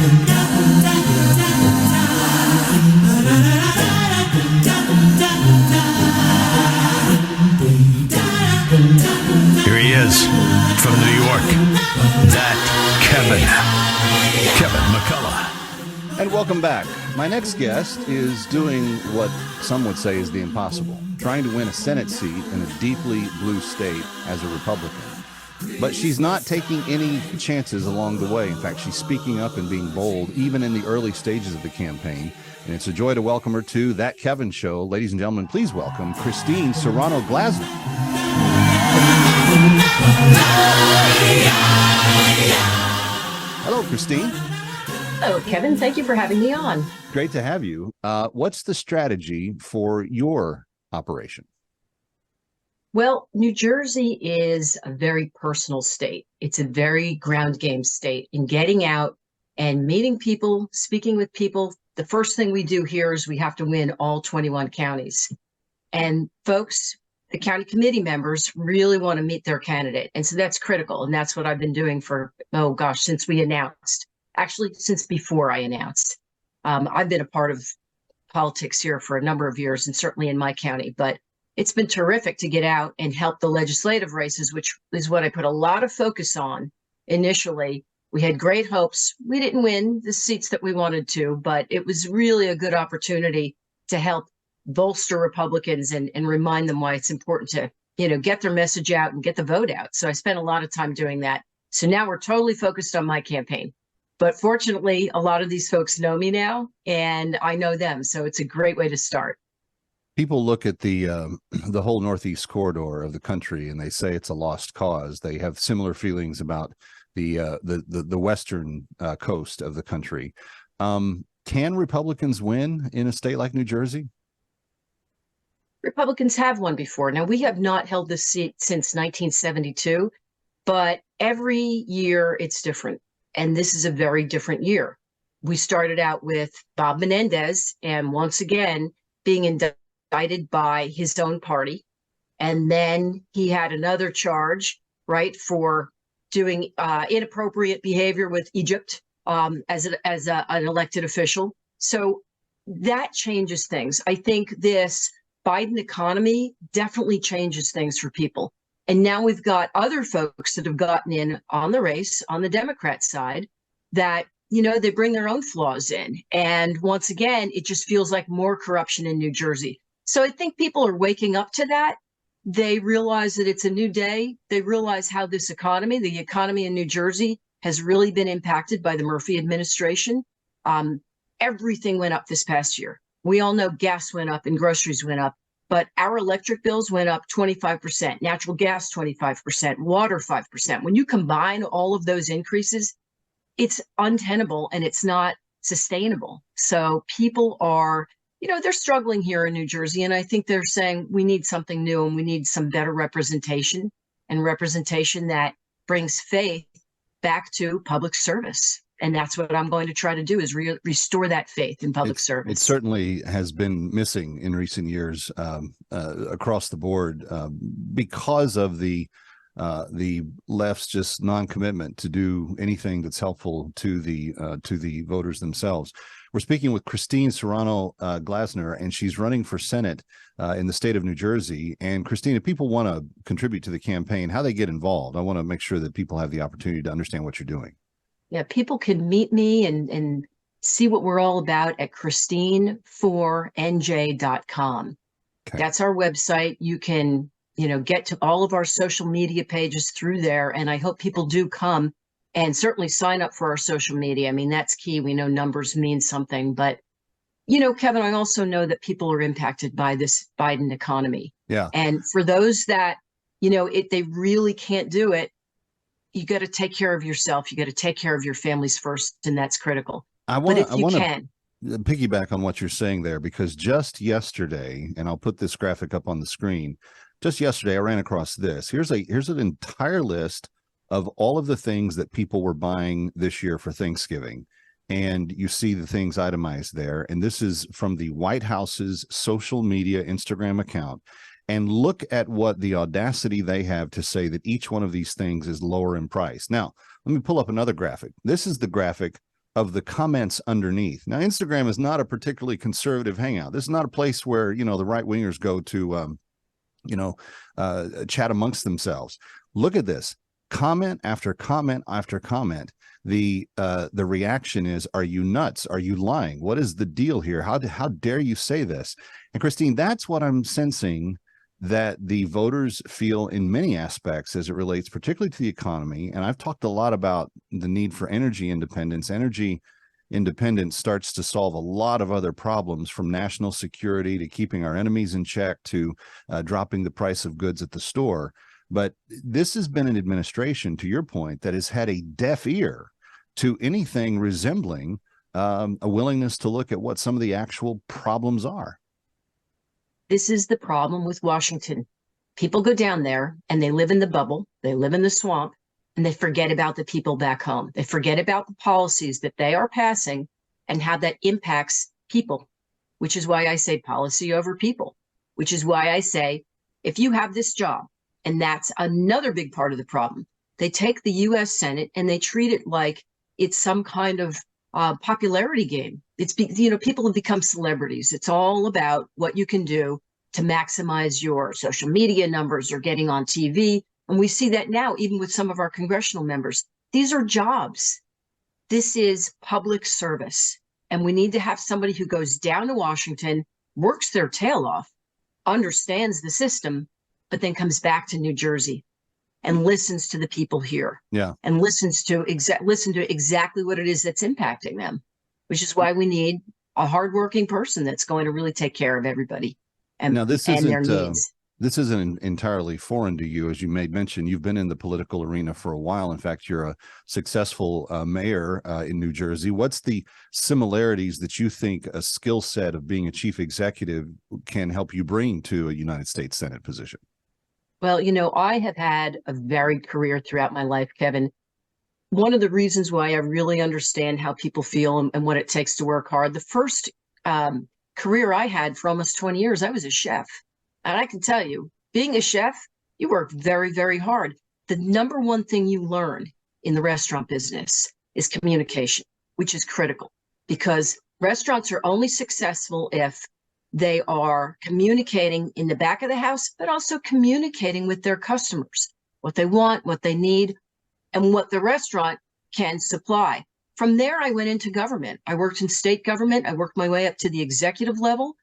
Here he is from New York, that Kevin McCullough. And welcome back. My next guest is doing what some would say is the impossible, trying to win a Senate seat in a deeply blue state as a Republican. But she's not taking any chances along the way. In fact, she's speaking up and being bold, even in the early stages of the campaign. And it's a joy to welcome her to That Kevin Show. Ladies and gentlemen, please welcome Christine Serrano-Glasner. Hello, Christine. Hello, Kevin. Thank you for having me on. Great to have you. What's the strategy for your operation? Well, New Jersey is a very personal state. It's a very ground game state. In getting out and meeting people, speaking with people, the first thing we do here is we have to win all 21 counties. And folks, the county committee members really want to meet their candidate. And so that's critical. And that's what I've been doing for, since we announced. Actually, since before I announced. I've been a part of politics here for a number of years, and certainly in my county. But it's been terrific to get out and help the legislative races, which is what I put a lot of focus on initially. We had great hopes. We didn't win the seats that we wanted to, but it was really a good opportunity to help bolster Republicans and remind them why it's important to, get their message out and get the vote out. So I spent a lot of time doing that. So now we're totally focused on my campaign. But fortunately, a lot of these folks know me now, and I know them. So it's a great way to start. People look at the whole Northeast corridor of the country and they say it's a lost cause. They have similar feelings about the western coast of the country. Can Republicans win in a state like New Jersey? Republicans have won before. Now, we have not held this seat since 1972, but every year it's different. And this is a very different year. We started out with Bob Menendez, and once again, being indicted by his own party. And then he had another charge, right, for doing inappropriate behavior with Egypt as an elected official. So that changes things. I think this Biden economy definitely changes things for people. And now we've got other folks that have gotten in on the race on the Democrat side that, they bring their own flaws in. And once again, it just feels like more corruption in New Jersey. So I think people are waking up to that. They realize that it's a new day. They realize how the economy in New Jersey has really been impacted by the Murphy administration. Everything went up this past year. We all know gas went up and groceries went up. But our electric bills went up 25%, natural gas 25%, water 5%. When you combine all of those increases, it's untenable and it's not sustainable. So people are, they're struggling here in New Jersey. And I think they're saying we need something new and we need some better representation and representation that brings faith back to public service. And that's what I'm going to try to do is restore that faith in public service. It certainly has been missing in recent years across the board because of the left's just non-commitment to do anything that's helpful to the voters themselves. We're speaking with Christine Serrano-Glasner, and she's running for Senate in the state of New Jersey. And Christine, if people want to contribute to the campaign, how they get involved, I want to make sure that people have the opportunity to understand what you're doing. Yeah, people can meet me and see what we're all about at Christine4NJ.com. Okay. That's our website. You can, get to all of our social media pages through there. And I hope people do come and certainly sign up for our social media. I mean, that's key. We know numbers mean something. But, Kevin, I also know that people are impacted by this Biden economy. Yeah. And for those that, if they really can't do it, you got to take care of yourself. You got to take care of your families first, and that's critical. But if you can piggyback on what you're saying there, because just yesterday, and I'll put this graphic up on the screen. Just yesterday, I ran across this. Here's an entire list of all of the things that people were buying this year for Thanksgiving, and you see the things itemized there. And this is from the White House's social media Instagram account. And look at what the audacity they have to say that each one of these things is lower in price. Now, let me pull up another graphic. This is the graphic of the comments underneath. Now, Instagram is not a particularly conservative hangout. This is not a place where, you know, the right wingers go to, chat amongst themselves. Look at this. Comment after comment after comment. The reaction is, are you nuts? Are you lying? What is the deal here? How dare you say this? And Christine, that's what I'm sensing that the voters feel in many aspects as it relates particularly to the economy. And I've talked a lot about the need for energy independence. Energy independence starts to solve a lot of other problems, from national security to keeping our enemies in check to dropping the price of goods at the store. But this has been an administration, to your point, that has had a deaf ear to anything resembling a willingness to look at what some of the actual problems are. This is the problem with Washington. People go down there and they live in the bubble, they live in the swamp, and they forget about the people back home. They forget about the policies that they are passing and how that impacts people, which is why I say policy over people, which is why I say, if you have this job, and that's another big part of the problem, they take the U.S. Senate and they treat it like it's some kind of popularity game. It's, people have become celebrities. It's all about what you can do to maximize your social media numbers or getting on TV. And we see that now, even with some of our congressional members. These are jobs. This is public service. And we need to have somebody who goes down to Washington, works their tail off, understands the system, but then comes back to New Jersey and listens to the people here. Yeah. And listen to exactly what it is that's impacting them, which is why we need a hardworking person that's going to really take care of everybody and, now, this and their isn't, needs. This isn't entirely foreign to you. As you made mention, you've been in the political arena for a while. In fact, you're a successful mayor in New Jersey. What's the similarities that you think a skill set of being a chief executive can help you bring to a United States Senate position? Well, I have had a varied career throughout my life, Kevin. One of the reasons why I really understand how people feel and what it takes to work hard. The first career I had for almost 20 years, I was a chef. And I can tell you, being a chef, you work very, very hard. The number one thing you learn in the restaurant business is communication, which is critical, because restaurants are only successful if they are communicating in the back of the house, but also communicating with their customers, what they want, what they need, and what the restaurant can supply. From there, I went into government. I worked in state government. I worked my way up to the executive level.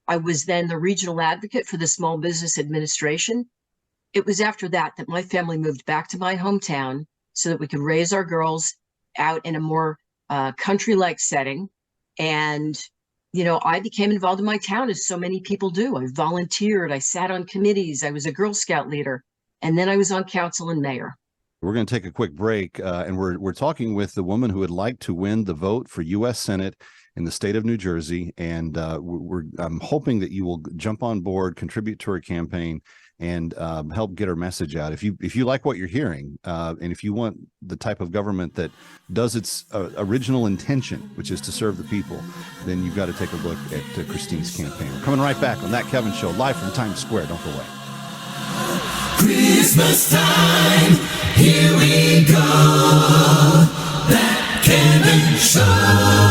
I was then the regional advocate for the Small Business Administration. It was after that my family moved back to my hometown so that we could raise our girls out in a more country-like setting. And, I became involved in my town, as so many people do. I volunteered. I sat on committees. I was a Girl Scout leader. And then I was on council and mayor. We're going to take a quick break, and we're talking with the woman who would like to win the vote for U.S. Senate in the state of New Jersey, and I'm hoping that you will jump on board, contribute to her campaign, and help get her message out. If you like what you're hearing, and if you want the type of government that does its original intention, which is to serve the people, then you've got to take a look at Christine's campaign. We're coming right back on That Kevin Show, live from Times Square. Don't go away. Christmas time, here we go. That Kevin Show.